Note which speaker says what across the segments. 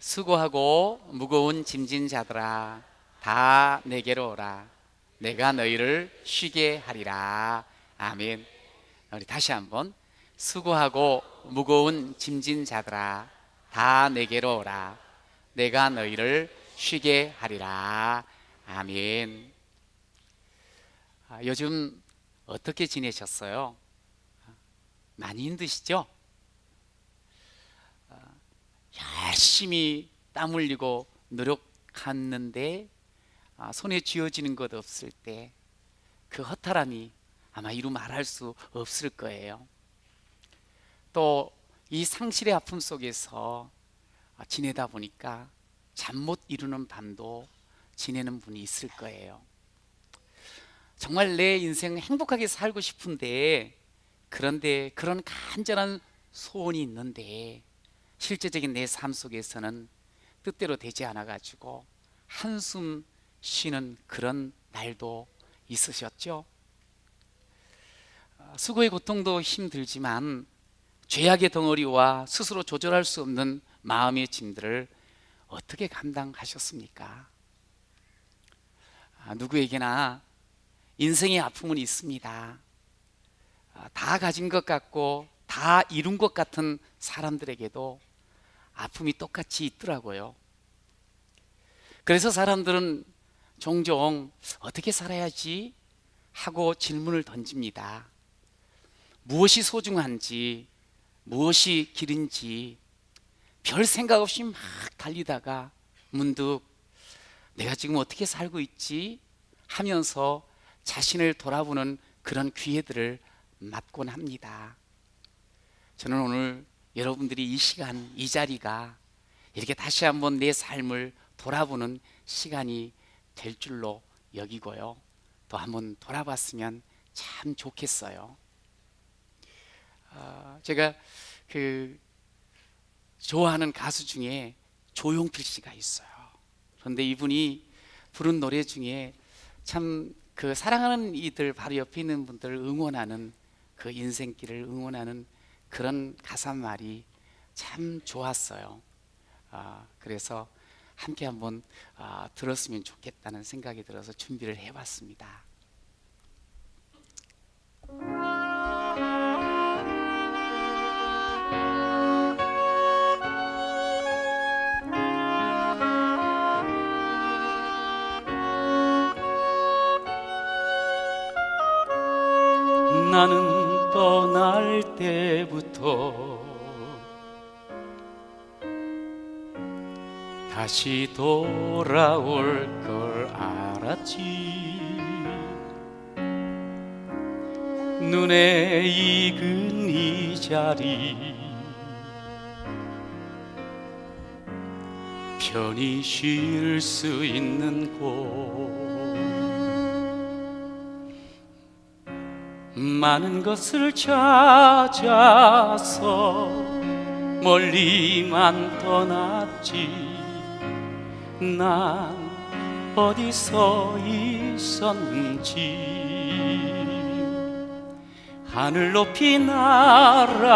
Speaker 1: 수고하고 무거운 짐진 자들아 다 내게로 오라. 내가 너희를 쉬게 하리라. 아멘. 우리 다시 한번 수고하고 무거운 짐진 자들아 다 내게로 오라. 내가 너희를 쉬게 하리라. 아멘. 요즘 어떻게 지내셨어요? 많이 힘드시죠? 열심히 땀 흘리고 노력했는데 손에 쥐어지는 것 없을 때 그 허탈함이 아마 이루 말할 수 없을 거예요. 또 이 상실의 아픔 속에서 지내다 보니까 잠 못 이루는 밤도 지내는 분이 있을 거예요. 정말 내 인생 행복하게 살고 싶은데, 그런데 그런 간절한 소원이 있는데 실제적인 내 삶 속에서는 뜻대로 되지 않아 가지고 한숨 쉬는 그런 날도 있으셨죠? 수고의 고통도 힘들지만 죄악의 덩어리와 스스로 조절할 수 없는 마음의 짐들을 어떻게 감당하셨습니까? 누구에게나 인생의 아픔은 있습니다. 다 가진 것 같고 다 이룬 것 같은 사람들에게도 아픔이 똑같이 있더라고요. 그래서 사람들은 종종 어떻게 살아야지 하고 질문을 던집니다. 무엇이 소중한지, 무엇이 길은지 별 생각 없이 막 달리다가 문득 내가 지금 어떻게 살고 있지 하면서 자신을 돌아보는 그런 기회들을 맞곤 합니다. 저는 오늘 여러분들이 이 시간, 이 자리가 이렇게 다시 한번 내 삶을 돌아보는 시간이 될 줄로 여기고요, 또 한번 돌아봤으면 참 좋겠어요. 제가 좋아하는 가수 중에 조용필 씨가 있어요. 그런데 이분이 부른 노래 중에 참 사랑하는 이들 바로 옆에 있는 분들을 응원하는, 그 인생길을 응원하는 그런 가사말이 참 좋았어요. 그래서 함께 한번 들었으면 좋겠다는 생각이 들어서 준비를 해봤습니다. 나는 떠날 때부터 다시 돌아올 걸 알았지. 눈에 익은 이 자리 편히 쉴 수 있는 곳, 많은 것을 찾아서 멀리만 떠났지. 난 어디서 있었는지 하늘 높이 날아서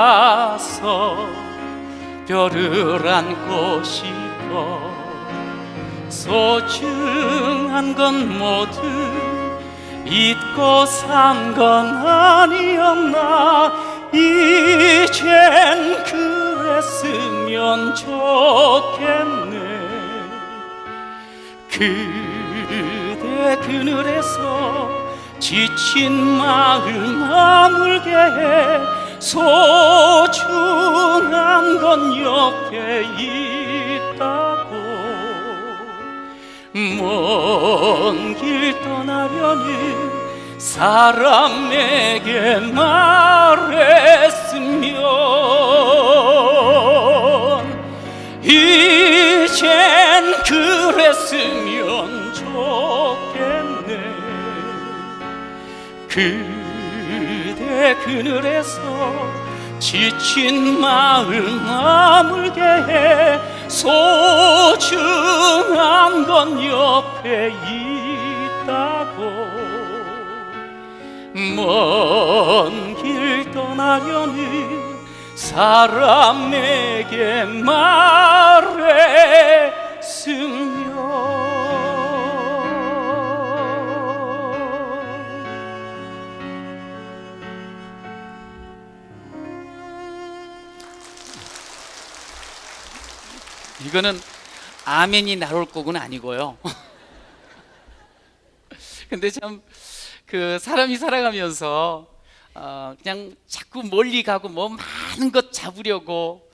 Speaker 1: 별을 안고 싶어. 소중한 건 모두 잊고 산 건 아니었나. 이젠 그랬으면 좋겠네. 그대 그늘에서 지친 마음 아물게 해. 소중한 건 옆에 있다고. 먼 길 떠나려는 사람에게 말했으면 이젠 그랬으면 좋겠네. 그대 그늘에서 지친 마음 아물게 해. 소중한 건 옆에 있다고. 먼 길 떠나려는 사람에게 말해 이거는 아멘이 나올 곡은 아니고요. 근데 참 그 사람이 살아가면서 그냥 자꾸 멀리 가고 뭐 많은 것 잡으려고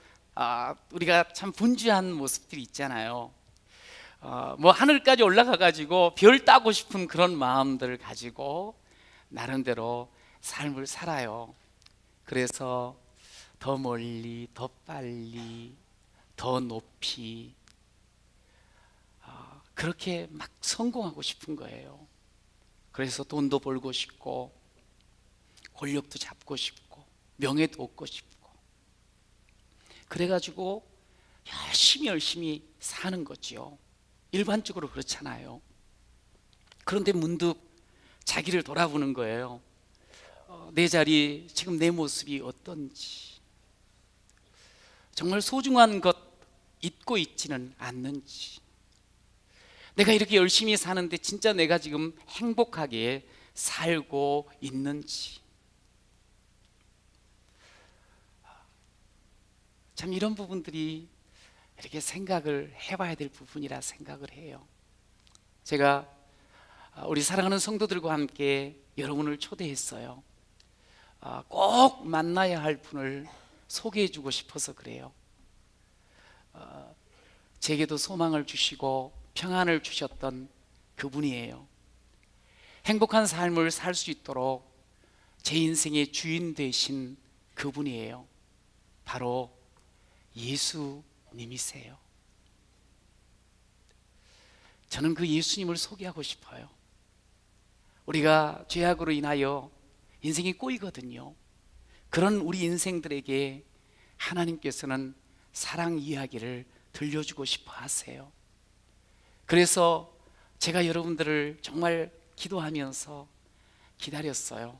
Speaker 1: 우리가 참 분주한 모습들이 있잖아요. 뭐 하늘까지 올라가 가지고 별 따고 싶은 그런 마음들을 가지고 나름대로 삶을 살아요. 그래서 더 멀리, 더 빨리, 더 높이 그렇게 막 성공하고 싶은 거예요. 그래서 돈도 벌고 싶고 권력도 잡고 싶고 명예도 얻고 싶고 그래가지고 열심히 사는 거지요. 일반적으로 그렇잖아요. 그런데 문득 자기를 돌아보는 거예요. 내 자리, 지금 내 모습이 어떤지, 정말 소중한 것 잊고 있지는 않는지, 내가 이렇게 열심히 사는데 진짜 내가 지금 행복하게 살고 있는지. 참 이런 부분들이 이렇게 생각을 해봐야 될 부분이라 생각을 해요. 제가 우리 사랑하는 성도들과 함께 여러분을 초대했어요. 꼭 만나야 할 분을 소개해주고 싶어서 그래요. 제게도 소망을 주시고 평안을 주셨던 그분이에요. 행복한 삶을 살 수 있도록 제 인생의 주인 되신 그분이에요. 바로 예수님이세요. 저는 그 예수님을 소개하고 싶어요. 우리가 죄악으로 인하여 인생이 꼬이거든요. 그런 우리 인생들에게 하나님께서는 사랑 이야기를 들려주고 싶어 하세요. 그래서 제가 여러분들을 정말 기도하면서 기다렸어요.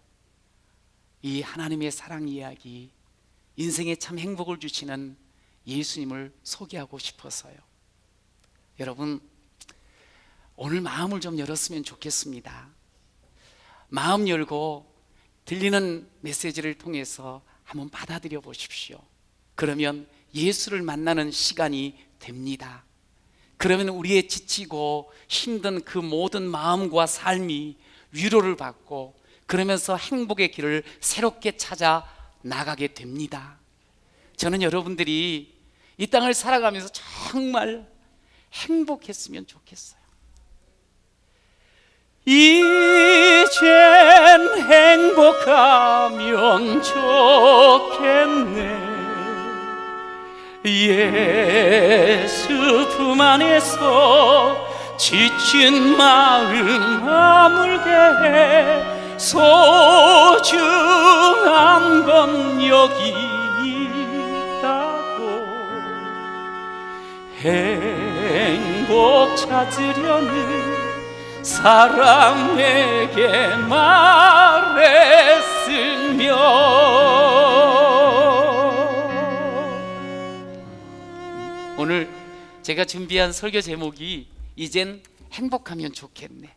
Speaker 1: 이 하나님의 사랑 이야기, 인생에 참 행복을 주시는 예수님을 소개하고 싶어서요. 여러분, 오늘 마음을 좀 열었으면 좋겠습니다. 마음 열고 들리는 메시지를 통해서 한번 받아들여 보십시오. 그러면 예수를 만나는 시간이 됩니다. 그러면 우리의 지치고 힘든 그 모든 마음과 삶이 위로를 받고 그러면서 행복의 길을 새롭게 찾아 나가게 됩니다. 저는 여러분들이 이 땅을 살아가면서 정말 행복했으면 좋겠어요. 이젠 행복하면 좋겠네. 예수 품 안에서 지친 마음 아물게 해. 소중한 건 여기 있다고. 행복 찾으려는 사람에게 말했으며. 오늘 제가 준비한 설교 제목이 이젠 행복하면 좋겠네.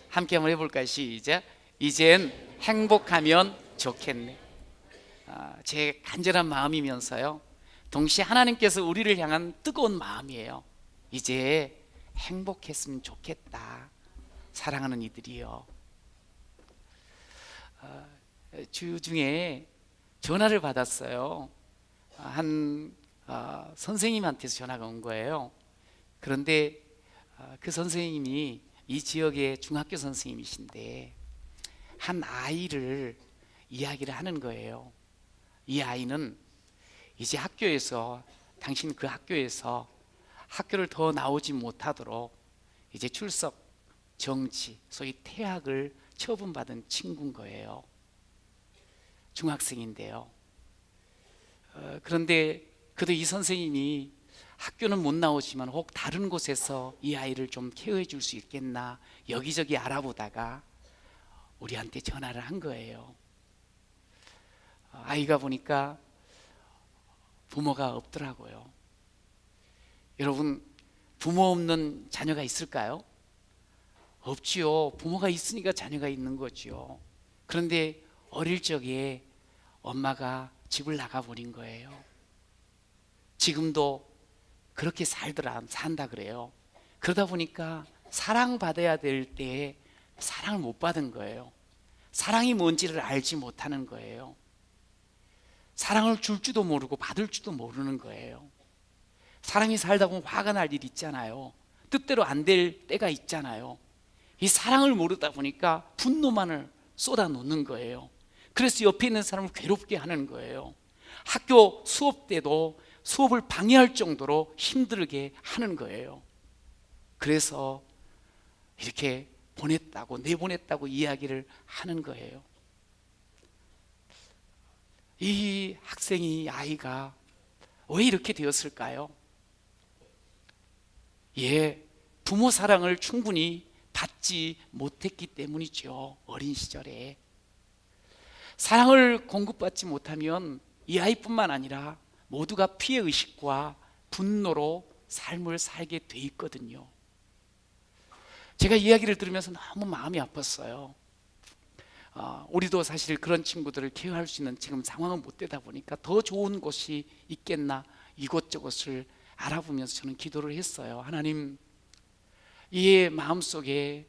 Speaker 1: 함께 한번 해볼까요? 시작. 이젠 행복하면 좋겠네. 제 간절한 마음이면서요, 동시에 하나님께서 우리를 향한 뜨거운 마음이에요. 이제 행복했으면 좋겠다, 사랑하는 이들이요. 주 중에 전화를 받았어요. 한 선생님한테서 전화가 온 거예요. 그런데 그 선생님이 이 지역의 중학교 선생님이신데 한 아이를 이야기를 하는 거예요. 이 아이는 이제 학교에서, 당신 그 학교에서 학교를 더 나오지 못하도록 이제 출석 정지, 소위 퇴학을 처분받은 친구인 거예요. 중학생인데요. 그런데 그래도 이 선생님이 학교는 못 나오지만 혹 다른 곳에서 이 아이를 좀 케어해 줄 수 있겠나 여기저기 알아보다가 우리한테 전화를 한 거예요. 아이가 보니까 부모가 없더라고요. 여러분, 부모 없는 자녀가 있을까요? 없지요. 부모가 있으니까 자녀가 있는 거지요. 그런데 어릴 적에 엄마가 집을 나가 버린 거예요. 지금도 그렇게 산다 그래요. 그러다 보니까 사랑받아야 될 때에 사랑을 못 받은 거예요. 사랑이 뭔지를 알지 못하는 거예요. 사랑을 줄 줄도 모르고 받을 줄도 모르는 거예요. 사랑이 살다 보면 화가 날 일 있잖아요. 뜻대로 안 될 때가 있잖아요. 이 사랑을 모르다 보니까 분노만을 쏟아 놓는 거예요. 그래서 옆에 있는 사람을 괴롭게 하는 거예요. 학교 수업 때도 수업을 방해할 정도로 힘들게 하는 거예요. 그래서 이렇게 보냈다고, 내보냈다고 이야기를 하는 거예요. 이 학생이, 아이가 왜 이렇게 되었을까요? 부모 사랑을 충분히 받지 못했기 때문이죠. 어린 시절에 사랑을 공급받지 못하면 이 아이뿐만 아니라 모두가 피해의식과 분노로 삶을 살게 돼 있거든요. 제가 이야기를 들으면서 너무 마음이 아팠어요. 우리도 사실 그런 친구들을 케어할 수 있는 지금 상황은 못 되다 보니까 더 좋은 곳이 있겠나 이것저것을 알아보면서 저는 기도를 했어요. 하나님, 이의 마음속에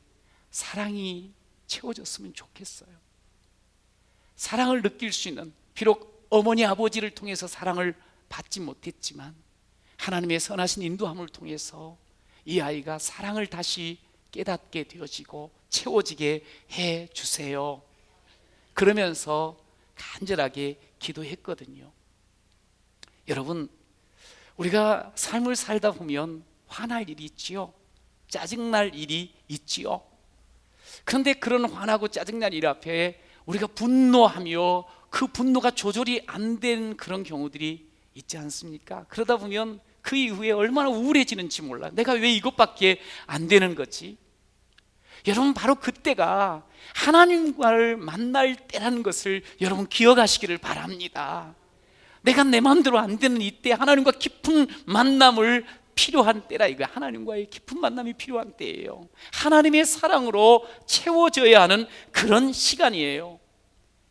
Speaker 1: 사랑이 채워졌으면 좋겠어요. 사랑을 느낄 수 있는, 비록 어머니 아버지를 통해서 사랑을 받지 못했지만 하나님의 선하신 인도함을 통해서 이 아이가 사랑을 다시 깨닫게 되어지고 채워지게 해 주세요. 그러면서 간절하게 기도했거든요. 여러분, 우리가 삶을 살다 보면 화날 일이 있지요. 짜증날 일이 있지요. 그런데 그런 화나고 짜증날 일 앞에 우리가 분노하며 그 분노가 조절이 안 된 그런 경우들이 있지 않습니까? 그러다 보면 그 이후에 얼마나 우울해지는지 몰라. 내가 왜 이것밖에 안 되는 거지? 여러분, 바로 그때가 하나님과를 만날 때라는 것을 여러분 기억하시기를 바랍니다. 내가 내 마음대로 안 되는 이때 하나님과 깊은 만남을 필요한 때라. 이거 하나님과의 깊은 만남이 필요한 때예요. 하나님의 사랑으로 채워져야 하는 그런 시간이에요.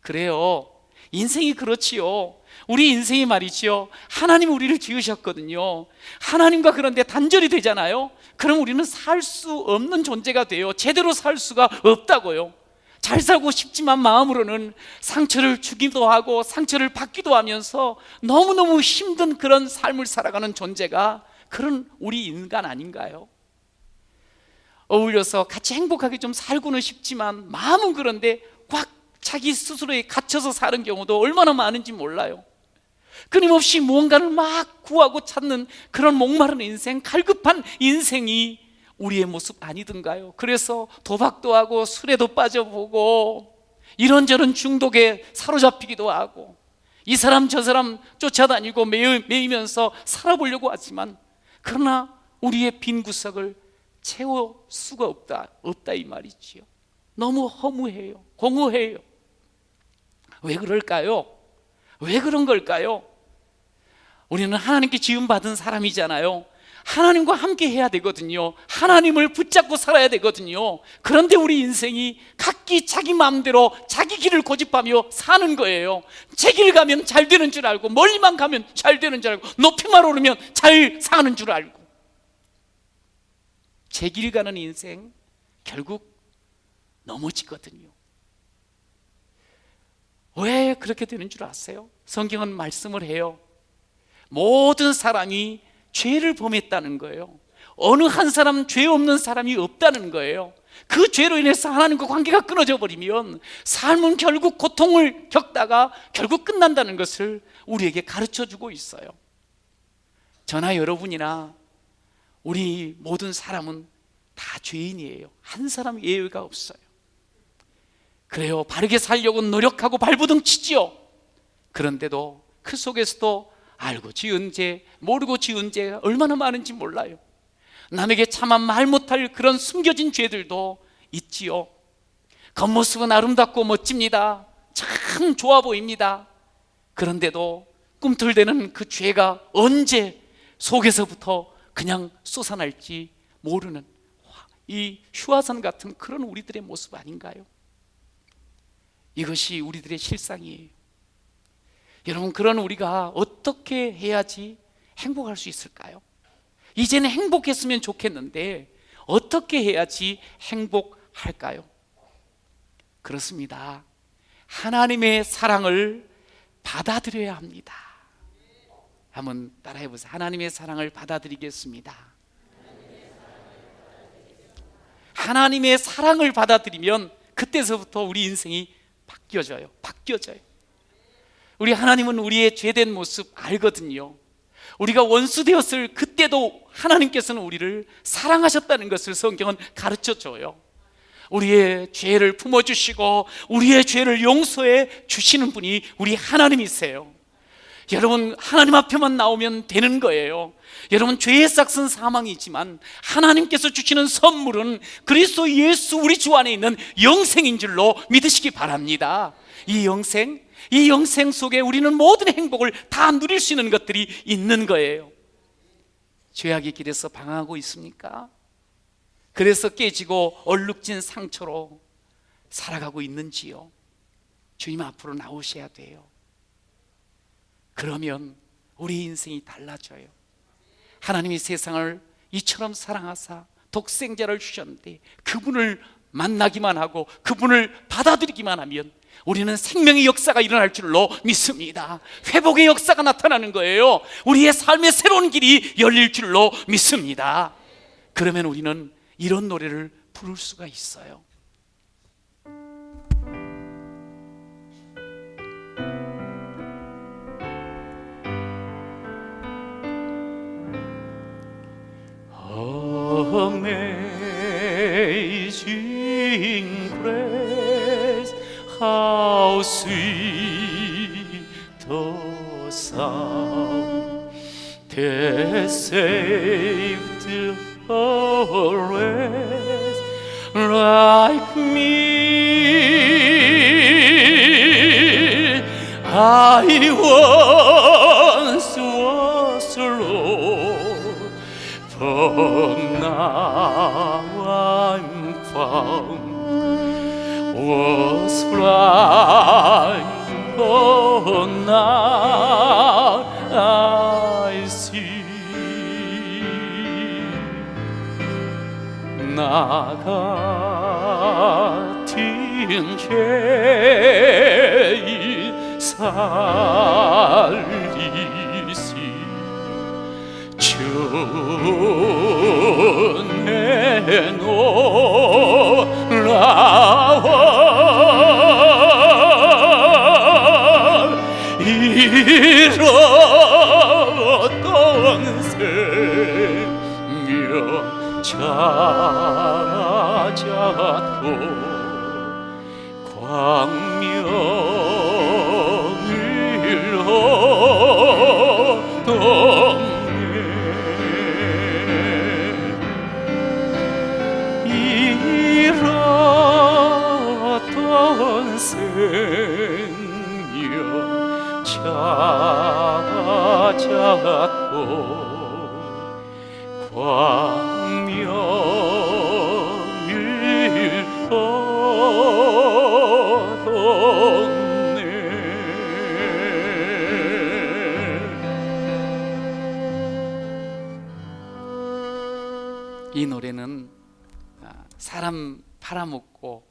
Speaker 1: 그래요, 인생이 그렇지요. 우리 인생이 말이지요, 하나님이 우리를 지으셨거든요. 하나님과 그런데 단절이 되잖아요. 그럼 우리는 살 수 없는 존재가 돼요. 제대로 살 수가 없다고요. 잘 살고 싶지만 마음으로는 상처를 주기도 하고 상처를 받기도 하면서 너무너무 힘든 그런 삶을 살아가는 존재가 그런 우리 인간 아닌가요? 어울려서 같이 행복하게 좀 살고는 싶지만 마음은 그런데 꽉 자기 스스로에 갇혀서 사는 경우도 얼마나 많은지 몰라요. 끊임없이 무언가를 막 구하고 찾는 그런 목마른 인생, 갈급한 인생이 우리의 모습 아니던가요? 그래서 도박도 하고 술에도 빠져보고 이런저런 중독에 사로잡히기도 하고 이 사람 저 사람 쫓아다니고 매이면서 살아보려고 하지만 그러나 우리의 빈 구석을 채울 수가 없다 이 말이지요. 너무 허무해요. 공허해요. 왜 그럴까요? 왜 그런 걸까요? 우리는 하나님께 지음받은 사람이잖아요. 하나님과 함께 해야 되거든요. 하나님을 붙잡고 살아야 되거든요. 그런데 우리 인생이 각기 자기 마음대로 자기 길을 고집하며 사는 거예요. 제 길 가면 잘 되는 줄 알고, 멀리만 가면 잘 되는 줄 알고, 높이만 오르면 잘 사는 줄 알고, 제 길 가는 인생 결국 넘어지거든요. 왜 그렇게 되는 줄 아세요? 성경은 말씀을 해요. 모든 사람이 죄를 범했다는 거예요. 어느 한 사람 죄 없는 사람이 없다는 거예요. 그 죄로 인해서 하나님과 관계가 끊어져 버리면 삶은 결국 고통을 겪다가 결국 끝난다는 것을 우리에게 가르쳐 주고 있어요. 저나 여러분이나 우리 모든 사람은 다 죄인이에요. 한 사람 예외가 없어요. 그래요, 바르게 살려고 노력하고 발버둥 치지요. 그런데도 그 속에서도 알고 지은 죄, 모르고 지은 죄가 얼마나 많은지 몰라요. 남에게 차마 말 못할 그런 숨겨진 죄들도 있지요. 겉모습은 아름답고 멋집니다. 참 좋아 보입니다. 그런데도 꿈틀대는 그 죄가 언제 속에서부터 그냥 솟아날지 모르는 이 휴화산 같은 그런 우리들의 모습 아닌가요? 이것이 우리들의 실상이에요. 여러분, 그런 우리가 어떻게 해야지 행복할 수 있을까요? 이제는 행복했으면 좋겠는데 어떻게 해야지 행복할까요? 그렇습니다. 하나님의 사랑을 받아들여야 합니다. 한번 따라해 보세요. 하나님의 사랑을 받아들이겠습니다. 하나님의 사랑을 받아들이면 그때서부터 우리 인생이 바뀌어져요. 우리 하나님은 우리의 죄된 모습 알거든요. 우리가 원수 되었을 그때도 하나님께서는 우리를 사랑하셨다는 것을 성경은 가르쳐 줘요. 우리의 죄를 품어주시고 우리의 죄를 용서해 주시는 분이 우리 하나님이세요. 여러분, 하나님 앞에만 나오면 되는 거예요. 여러분, 죄의 싹은 사망이지만 하나님께서 주시는 선물은 그리스도 예수 우리 주 안에 있는 영생인 줄로 믿으시기 바랍니다. 이 영생 속에 우리는 모든 행복을 다 누릴 수 있는 것들이 있는 거예요. 죄악의 길에서 방황하고 있습니까? 그래서 깨지고 얼룩진 상처로 살아가고 있는지요? 주님 앞으로 나오셔야 돼요. 그러면 우리 인생이 달라져요. 하나님이 세상을 이처럼 사랑하사 독생자를 주셨는데 그분을 만나기만 하고 그분을 받아들이기만 하면 우리는 생명의 역사가 일어날 줄로 믿습니다. 회복의 역사가 나타나는 거예요. 우리의 삶의 새로운 길이 열릴 줄로 믿습니다. 그러면 우리는 이런 노래를 부를 수가 있어요. Amazing grace, how sweet the sound that saved a wretch like me. I once was lost, but now I'm found. Was blind, but now I see. 나 같은 죄인 살리시 주내 놀라워 잃었던 생명 찾았고 광명을 얻었네. 잃었던 생명 찾았고 광명을 얻었네. 이 노래는 사람 팔아먹고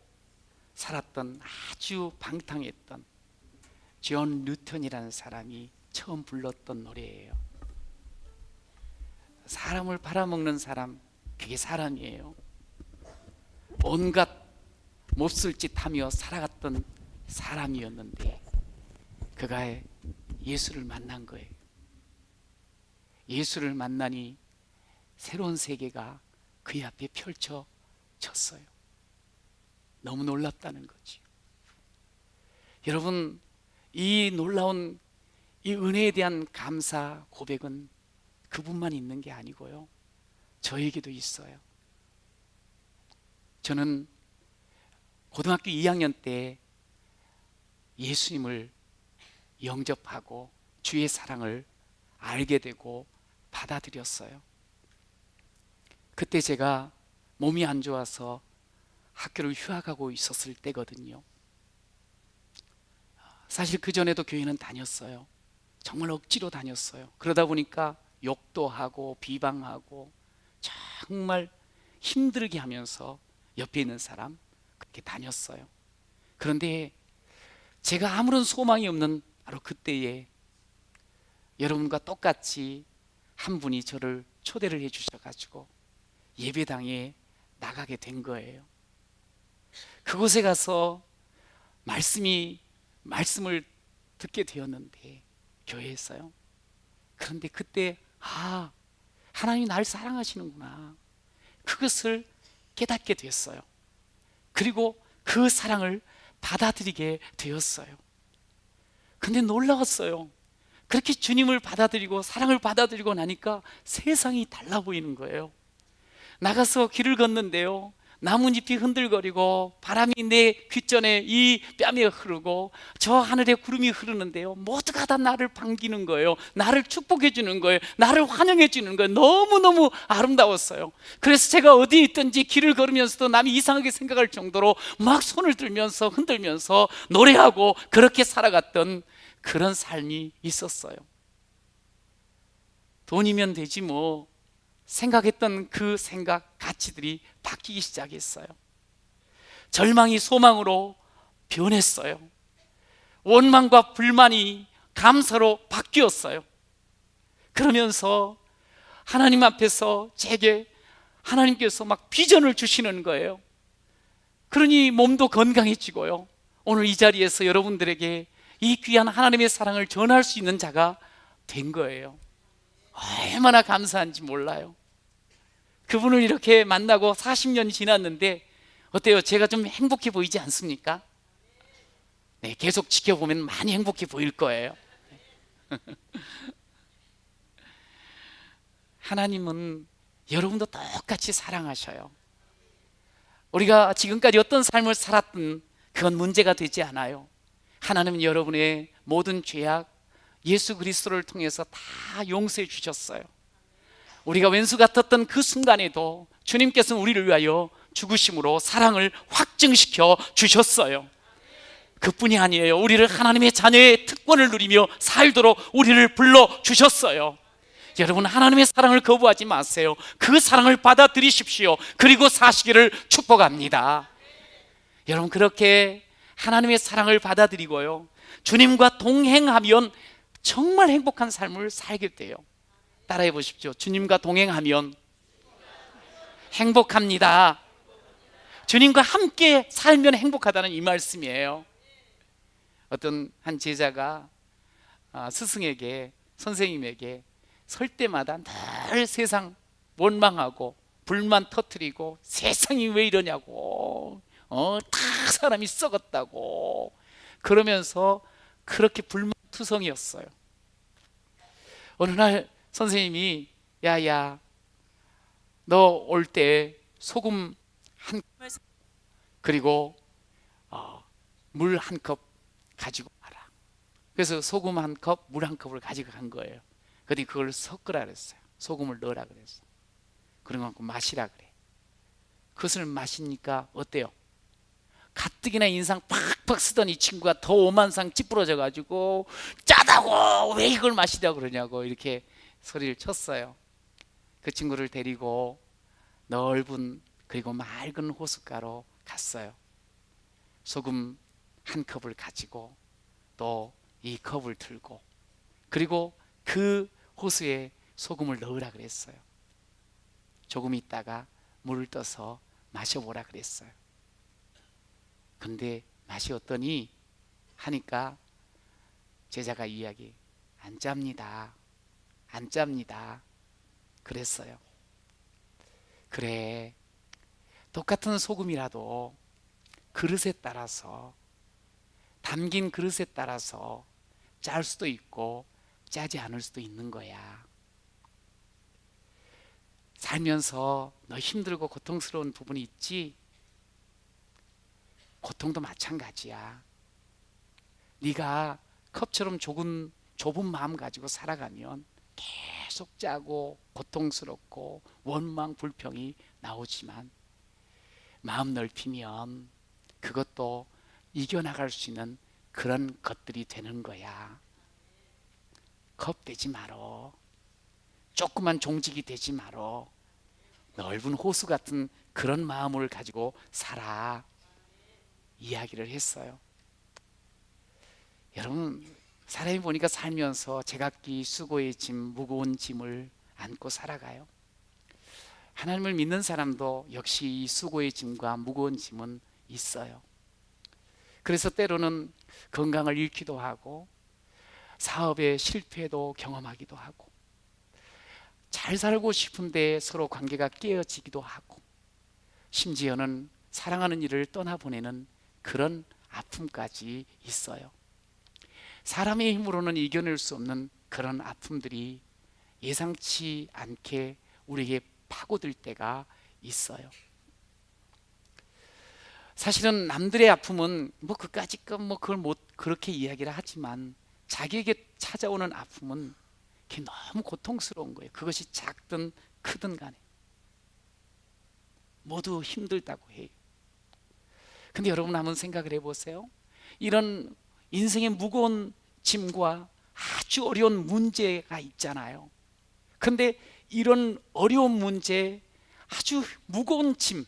Speaker 1: 살았던 아주 방탕했던 존 뉴턴이라는 사람이 처음 불렀던 노래예요. 사람을 팔아먹는 사람, 그게 사람이에요. 온갖 몹쓸 짓 하며 살아갔던 사람이었는데 그가 예수를 만난 거예요. 예수를 만나니 새로운 세계가 그의 앞에 펼쳐졌어요. 너무 놀랍다는 거지. 여러분, 이 놀라운 이 은혜에 대한 감사 고백은 그분만 있는 게 아니고요, 저에게도 있어요. 저는 고등학교 2학년 때 예수님을 영접하고 주의 사랑을 알게 되고 받아들였어요. 그때 제가 몸이 안 좋아서 학교를 휴학하고 있었을 때거든요. 사실 그 전에도 교회는 다녔어요. 정말 억지로 다녔어요. 그러다 보니까 욕도 하고 비방하고 정말 힘들게 하면서 옆에 있는 사람 그렇게 다녔어요. 그런데 제가 아무런 소망이 없는 바로 그때에 여러분과 똑같이 한 분이 저를 초대를 해 주셔가지고 예배당에 나가게 된 거예요. 그곳에 가서 말씀을 듣게 되었는데, 교회에서요. 그런데 그때 하나님이 날 사랑하시는구나, 그것을 깨닫게 됐어요. 그리고 그 사랑을 받아들이게 되었어요. 근데 놀라웠어요. 그렇게 주님을 받아들이고 사랑을 받아들이고 나니까 세상이 달라 보이는 거예요. 나가서 길을 걷는데요, 나뭇잎이 흔들거리고 바람이 내 귓전에 이 뺨에 흐르고 저 하늘에 구름이 흐르는데요, 모두가 다 나를 반기는 거예요. 나를 축복해 주는 거예요. 나를 환영해 주는 거예요. 너무너무 아름다웠어요. 그래서 제가 어디 있든지 길을 걸으면서도 남이 이상하게 생각할 정도로 막 손을 들면서 흔들면서 노래하고 그렇게 살아갔던 그런 삶이 있었어요. 돈이면 되지 뭐 생각했던 그 생각, 가치들이 바뀌기 시작했어요. 절망이 소망으로 변했어요. 원망과 불만이 감사로 바뀌었어요. 그러면서 하나님 앞에서 제게 하나님께서 막 비전을 주시는 거예요. 그러니 몸도 건강해지고요, 오늘 이 자리에서 여러분들에게 이 귀한 하나님의 사랑을 전할 수 있는 자가 된 거예요. 얼마나 감사한지 몰라요. 그분을 이렇게 만나고 40년이 지났는데 어때요? 제가 좀 행복해 보이지 않습니까? 네, 계속 지켜보면 많이 행복해 보일 거예요. 하나님은 여러분도 똑같이 사랑하셔요. 우리가 지금까지 어떤 삶을 살았든 그건 문제가 되지 않아요. 하나님은 여러분의 모든 죄악 예수 그리스도를 통해서 다 용서해 주셨어요. 우리가 왼수 같았던 그 순간에도 주님께서는 우리를 위하여 죽으심으로 사랑을 확증시켜 주셨어요. 그뿐이 아니에요. 우리를 하나님의 자녀의 특권을 누리며 살도록 우리를 불러주셨어요. 여러분, 하나님의 사랑을 거부하지 마세요. 그 사랑을 받아들이십시오. 그리고 사시기를 축복합니다. 여러분, 그렇게 하나님의 사랑을 받아들이고요, 주님과 동행하면 정말 행복한 삶을 살게 돼요. 따라해 보십시오. 주님과 동행하면 행복합니다. 주님과 함께 살면 행복하다는 이 말씀이에요. 어떤 한 제자가 스승에게, 선생님에게 설 때마다 늘 세상 원망하고 불만 터뜨리고 세상이 왜 이러냐고, 다 사람이 썩었다고 그러면서 그렇게 불만투성이었어요. 어느 날 선생님이 야야, 너 올 때 소금 한 그리고 물 한 컵 가지고 와라. 그래서 소금 한 컵, 물 한 컵을 가지고 간 거예요. 그러더니 그걸 섞으라 그랬어요. 소금을 넣으라 그랬어. 그런 거 마시라 그래. 그것을 마시니까 어때요? 가뜩이나 인상 팍팍 쓰던 이 친구가 더 오만상 찌푸러져 가지고 짜다고 왜 이걸 마시려고 그러냐고 이렇게 소리를 쳤어요. 그 친구를 데리고 넓은 그리고 맑은 호숫가로 갔어요. 소금 한 컵을 가지고 또 이 컵을 들고, 그리고 그 호수에 소금을 넣으라 그랬어요. 조금 있다가 물을 떠서 마셔보라 그랬어요. 근데 맛이 어떠니 하니까 제자가 이야기, 안 짭니다. 안 짭니다. 그랬어요. 그래, 똑같은 소금이라도 그릇에 따라서, 담긴 그릇에 따라서 짤 수도 있고 짜지 않을 수도 있는 거야. 살면서 너 힘들고 고통스러운 부분이 있지? 고통도 마찬가지야. 네가 컵처럼 좁은 마음 가지고 살아가면 계속 짜고 고통스럽고 원망 불평이 나오지만 마음 넓히면 그것도 이겨나갈 수 있는 그런 것들이 되는 거야. 겁되지 말어. 조그만 종직이 되지 말어. 넓은 호수 같은 그런 마음을 가지고 살아. 이야기를 했어요. 여러분, 사람이 보니까 살면서 제각기 수고의 짐, 무거운 짐을 안고 살아가요. 하나님을 믿는 사람도 역시 이 수고의 짐과 무거운 짐은 있어요. 그래서 때로는 건강을 잃기도 하고 사업의 실패도 경험하기도 하고 잘 살고 싶은데 서로 관계가 깨어지기도 하고 심지어는 사랑하는 이를 떠나보내는 그런 아픔까지 있어요. 사람의 힘으로는 이겨낼 수 없는 그런 아픔들이 예상치 않게 우리에게 파고들 때가 있어요. 사실은 남들의 아픔은 뭐 그까짓 건 뭐 그걸 못 그렇게 이야기를 하지만 자기에게 찾아오는 아픔은 그게 너무 고통스러운 거예요. 그것이 작든 크든 간에 모두 힘들다고 해요. 근데 여러분 한번 생각을 해보세요. 이런 인생의 무거운 짐과 아주 어려운 문제가 있잖아요. 근데 이런 어려운 문제, 아주 무거운 짐,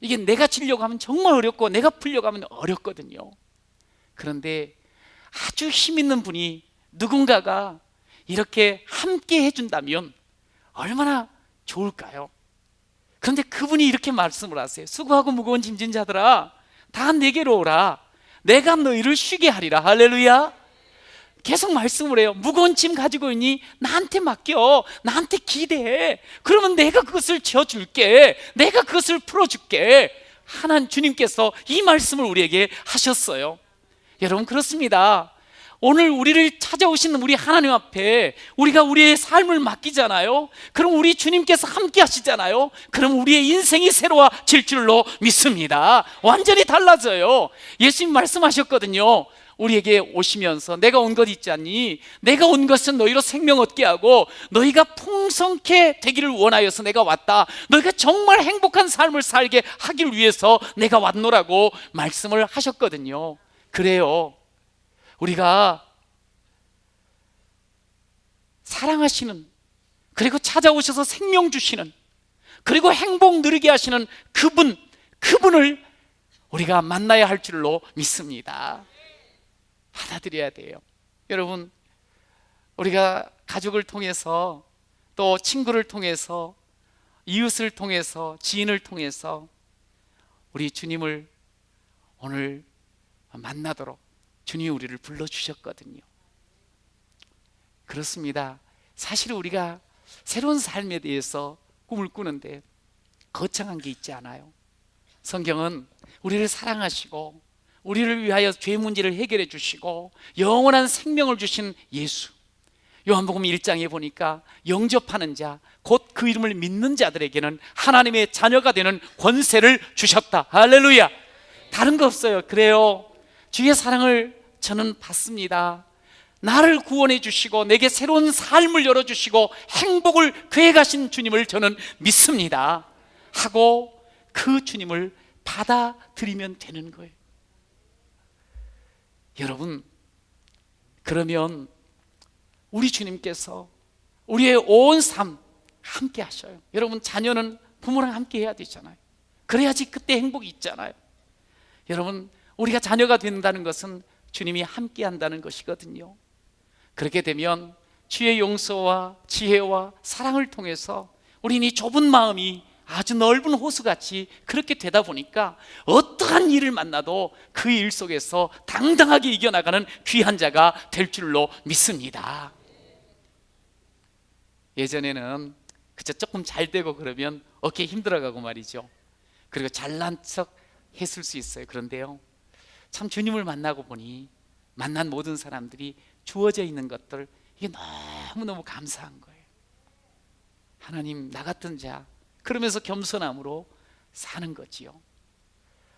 Speaker 1: 이게 내가 지려고 하면 정말 어렵고 내가 풀려고 하면 어렵거든요. 그런데 아주 힘 있는 분이 누군가가 이렇게 함께 해준다면 얼마나 좋을까요? 그런데 그분이 이렇게 말씀을 하세요. 수고하고 무거운 짐진 자들아, 다 내게로 오라. 내가 너희를 쉬게 하리라. 할렐루야. 계속 말씀을 해요. 무거운 짐 가지고 있니? 나한테 맡겨. 나한테 기대해. 그러면 내가 그것을 지어줄게. 내가 그것을 풀어줄게. 하나님 주님께서 이 말씀을 우리에게 하셨어요. 여러분, 그렇습니다. 오늘 우리를 찾아오시는 우리 하나님 앞에 우리가 우리의 삶을 맡기잖아요. 그럼 우리 주님께서 함께 하시잖아요. 그럼 우리의 인생이 새로워질 줄로 믿습니다. 완전히 달라져요. 예수님 말씀하셨거든요. 우리에게 오시면서 내가 온 것 있지 않니? 내가 온 것은 너희로 생명 얻게 하고 너희가 풍성케 되기를 원하여서 내가 왔다. 너희가 정말 행복한 삶을 살게 하길 위해서 내가 왔노라고 말씀을 하셨거든요. 그래요, 우리가 사랑하시는, 그리고 찾아오셔서 생명 주시는, 그리고 행복 누리게 하시는 그분을 우리가 만나야 할 줄로 믿습니다. 받아들여야 돼요. 여러분, 우리가 가족을 통해서 또 친구를 통해서 이웃을 통해서 지인을 통해서 우리 주님을 오늘 만나도록 주님이 우리를 불러주셨거든요. 그렇습니다. 사실 우리가 새로운 삶에 대해서 꿈을 꾸는데 거창한 게 있지 않아요. 성경은 우리를 사랑하시고 우리를 위하여 죄 문제를 해결해 주시고 영원한 생명을 주신 예수, 요한복음 1장에 보니까 영접하는 자, 곧 그 이름을 믿는 자들에게는 하나님의 자녀가 되는 권세를 주셨다. 할렐루야. 다른 거 없어요. 그래요, 주의 사랑을 저는 받습니다. 나를 구원해 주시고 내게 새로운 삶을 열어주시고 행복을 계획하신 주님을 저는 믿습니다 하고 그 주님을 받아들이면 되는 거예요. 여러분, 그러면 우리 주님께서 우리의 온 삶 함께 하셔요. 여러분, 자녀는 부모랑 함께 해야 되잖아요. 그래야지 그때 행복이 있잖아요. 여러분, 우리가 자녀가 된다는 것은 주님이 함께 한다는 것이거든요. 그렇게 되면 주의 용서와 지혜와 사랑을 통해서 우리는 이 좁은 마음이 아주 넓은 호수같이 그렇게 되다 보니까 어떠한 일을 만나도 그 일 속에서 당당하게 이겨나가는 귀한 자가 될 줄로 믿습니다. 예전에는 그저 조금 잘 되고 그러면 어깨 힘들어가고 말이죠. 그리고 잘난 척 했을 수 있어요. 그런데요, 참 주님을 만나고 보니 만난 모든 사람들이 주어져 있는 것들, 이게 너무너무 감사한 거예요. 하나님, 나 같은 자, 그러면서 겸손함으로 사는 거지요.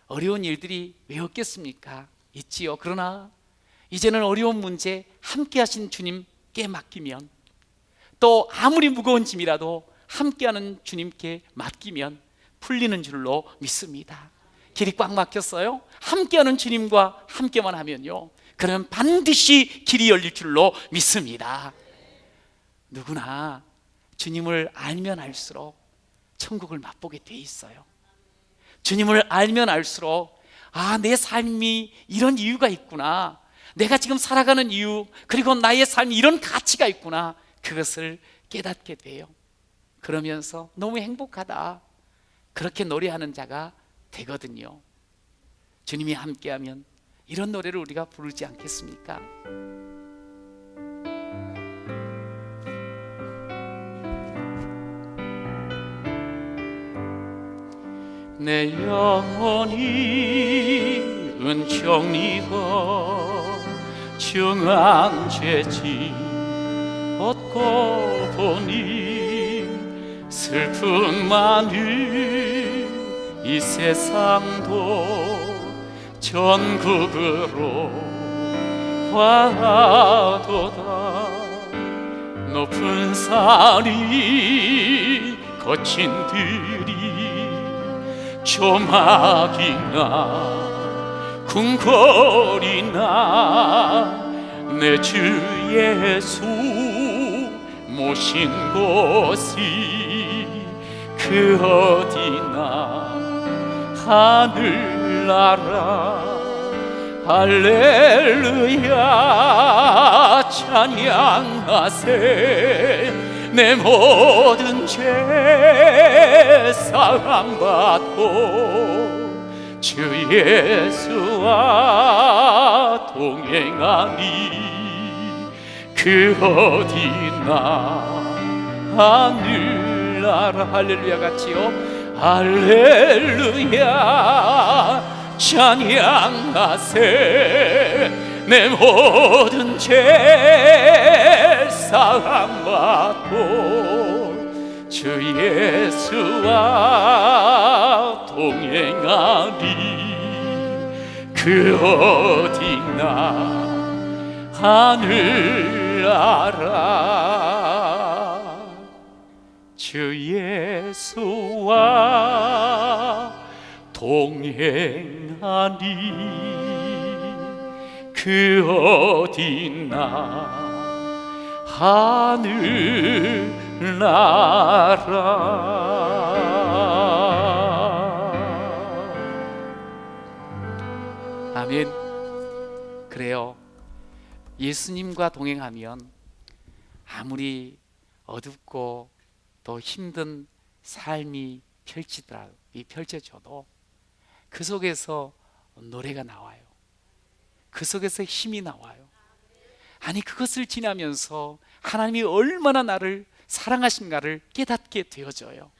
Speaker 1: 어려운 일들이 왜 없겠습니까? 있지요. 그러나 이제는 어려운 문제 함께 하신 주님께 맡기면, 또 아무리 무거운 짐이라도 함께하는 주님께 맡기면 풀리는 줄로 믿습니다. 길이 꽉 막혔어요? 함께하는 주님과 함께만 하면요, 그러면 반드시 길이 열릴 줄로 믿습니다. 누구나 주님을 알면 알수록 천국을 맛보게 돼 있어요. 주님을 알면 알수록 내 삶이 이런 이유가 있구나, 내가 지금 살아가는 이유, 그리고 나의 삶이 이런 가치가 있구나, 그것을 깨닫게 돼요. 그러면서 너무 행복하다, 그렇게 노래하는 자가 되거든요. 주님이 함께하면 이런 노래를 우리가 부르지 않겠습니까? 내 영혼이 은총리고 정한 죄지 얻고 보니 슬픈 많은 이 세상도 전국으로 화도다. 높은 산이 거친 들이 조막이나 궁궐이나 내 주 예수 모신 곳이 그 어디나 하늘나라. 할렐루야 찬양하세. 내 모든 죄 사함받고 주 예수와 동행하니 그 어디나 하늘나라. 할렐루야 같이요. 할렐루야 찬양하세. 내 모든 죄 사함받고 주 예수와 동행하니 그 어디나 하늘나라. 주 예수와 동행하니 그 어디나 하늘나라. 아멘. 그래요. 예수님과 동행하면 아무리 어둡고 또 힘든 삶이 펼쳐져도 그 속에서 노래가 나와요. 그 속에서 힘이 나와요. 아니, 그것을 지나면서 하나님이 얼마나 나를 사랑하신가를 깨닫게 되어져요.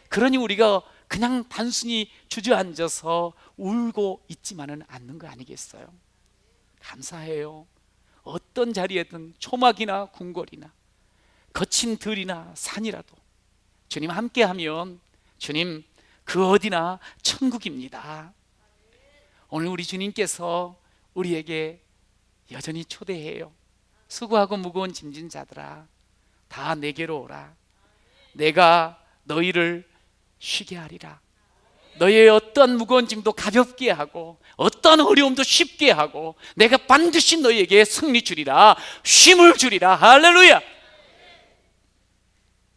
Speaker 1: 그러니 우리가 그냥 단순히 주저앉아서 울고 있지만은 않는 거 아니겠어요? 감사해요. 어떤 자리에든 초막이나 궁궐이나 거친 들이나 산이라도 주님 함께하면 주님 그 어디나 천국입니다. 오늘 우리 주님께서 우리에게 여전히 초대해요. 수고하고 무거운 짐진 자들아 다 내게로 오라. 내가 너희를 쉬게 하리라. 너희의 어떤 무거운 짐도 가볍게 하고 어떤 어려움도 쉽게 하고 내가 반드시 너희에게 승리 주리라. 쉼을 주리라. 할렐루야.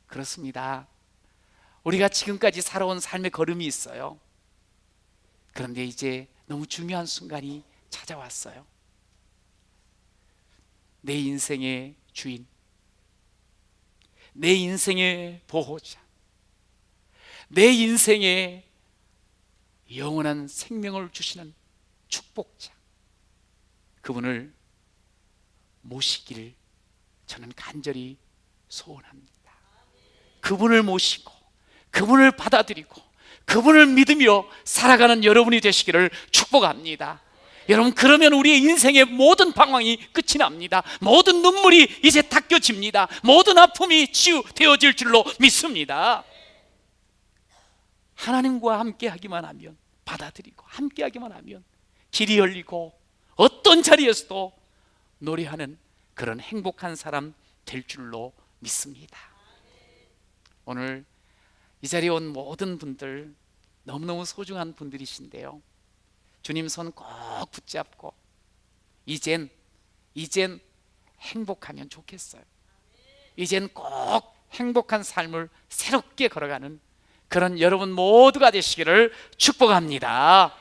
Speaker 1: 그렇습니다. 우리가 지금까지 살아온 삶의 걸음이 있어요. 그런데 이제 너무 중요한 순간이 찾아왔어요. 내 인생의 주인, 내 인생의 보호자, 내 인생의 영원한 생명을 주시는 축복자, 그분을 모시기를 저는 간절히 소원합니다. 그분을 모시고 그분을 받아들이고 그분을 믿으며 살아가는 여러분이 되시기를 축복합니다. 여러분, 그러면 우리의 인생의 모든 방황이 끝이 납니다. 모든 눈물이 이제 닦여집니다. 모든 아픔이 치유되어질 줄로 믿습니다. 하나님과 함께 하기만 하면, 받아들이고 함께 하기만 하면 길이 열리고 어떤 자리에서도 노래하는 그런 행복한 사람 될 줄로 믿습니다. 오늘 이 자리에 온 모든 분들 너무너무 소중한 분들이신데요, 주님 손 꼭 붙잡고 이젠 행복하면 좋겠어요. 이젠 꼭 행복한 삶을 새롭게 걸어가는 그런 여러분 모두가 되시기를 축복합니다.